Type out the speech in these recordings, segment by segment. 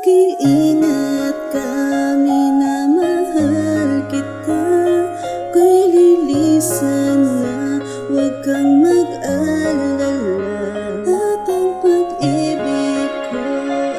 Mag-iingat ka, minamahal kita. Ko'y lilisan na, huwag kang mag-alala. At ang pag-ibig ko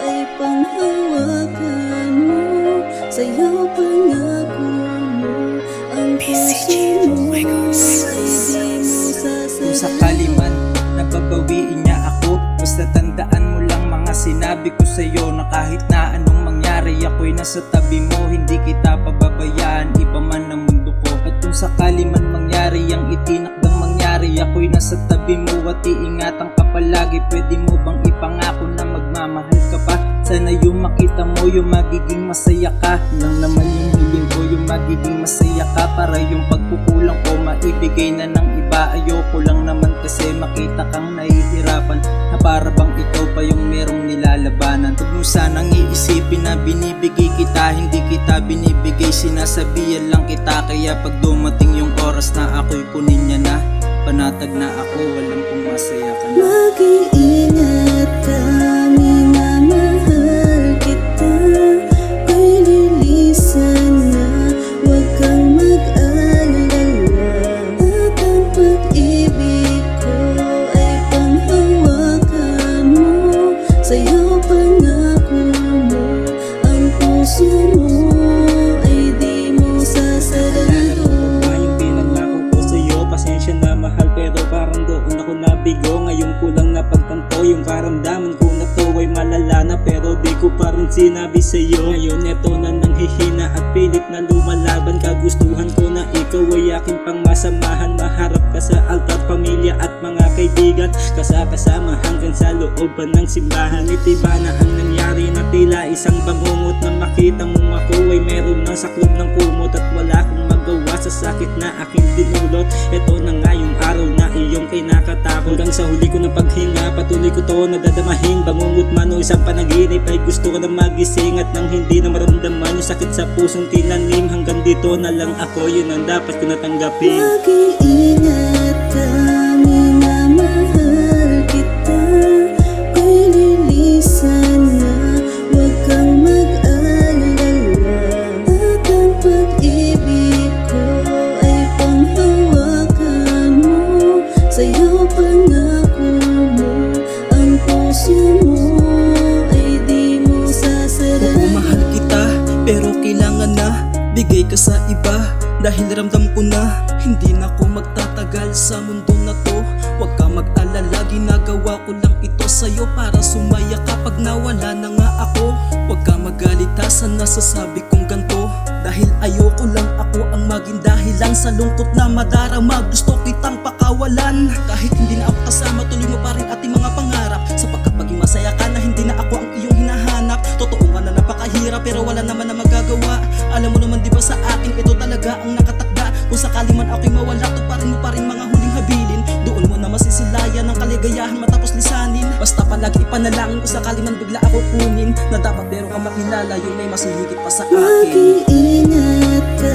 ay panghawakan mo. Sa'yo pangako mo, ang puso mo ay di mo Kung sasalitan. sakali man nababawiin niya ako, basta tandaan mo lang mga sinabi ko sa'yo, na kahit na anong mangyari ako'y nasa tabi mo. Hindi kita pababayaan, iba man ang mundo ko. At kung sakali man mangyari ang itinakdang mangyari, ako'y nasa tabi mo at iingatan ka palagi. Pwede mo bang ipangako na magmamahal ka pa? Sana yung makita mo yung magiging masaya ka. Lang naman yung hiling ko, yung magiging masaya ka. Para yung pagkukulang ko maibigay na ng iba. Ayoko lang naman kasi makita kang nahihirapan, na para bang ikaw pa yung merong nilalabanan. Huwag mo sanang iisipin na binibigay kita, hindi kita binibigay, sinasabihan lang kita. Kaya pag dumating yung oras na ako'y kunin niya na, panatag na ako, alam kong masaya ka na. Mag-iingat ka, minamahal kita. Ko'y lilisan na, huwag kang mag-alala. At ang pag-ibig ko ay panghawakan mo. Sa'yo pangako mo, ang puso mo ay di mo sasalito. Yung pinangako ko sa'yo, pasensya na mahal, pero parang doon ako nabigo. Ngayon ko lang napagtanto, yung karamdaman ko na to ay malala na, pero di ko pa rin sinabi sa'yo. Ngayon eto na nang hihina at pilit na lumalaban. Kagustuhan ko na ikaw ay aking pangmasamahan. Maharap ka sa altar, pamilya at mga kaibigan, kasama hanggang sa looban ng simbahan. Itiba na ang nangyari, na tila isang bangungot, na makita mong ako ay meron ng saklob ng kumot. At wala akong magawa sa sakit na aking dinulot. Ito na nga yung araw na iyong kinakatakot. Hanggang sa huli ko ng paghinga, patuloy ko to nadadamahin. Bangungot man o isang panaginip, ay gusto ko na magising at nang hindi na maramdaman yung sakit sa pusong tinanim. Hanggang dito na lang ako, yun ang dapat ko natanggapin. Mag-iingat ka, minamahal kita. Ko'y lilisan na, huwag kang mag-alala. At ang pag-ibig ko ay panghawakan mo. Sa'yo pangako mo, ang puso mo ay di mo sasalita. Oo, mahal kita, pero kailangan na bigay ka sa iba. Dahil ramdam ko na hindi na ako magtatagal sa mundo na to. Huwag ka mag-alala, ginagawa ko lang ito sa'yo para sumaya kapag nawala na nga ako. Huwag ka magalit sa nasasabi kong ganto, dahil ayoko lang ako ang maging dahilan sa lungkot na madarama. Gusto kitang pakawalan, kahit hindi na ako kasama, tuloy mo pa rin ating mga pangarap. Sapagkat maging masaya ka na hindi na ako ang iyong hinahanap. Totoo nga na napakahirap, pero wala naman na magagawa. Alam mo naman diba sa akin ito talaga ang nakatakda. Kung sakali man ako'y mawala, tuparin mo pa rin mga huling habilin. Doon mo na masisilayan ng kaligayahan matapos lisanin. Basta palagi ipanalangin kung sakali man bigla ako kunin, na dapat meron ka makilala, yun ay mas higit pa sa akin. Mag-iingat ka,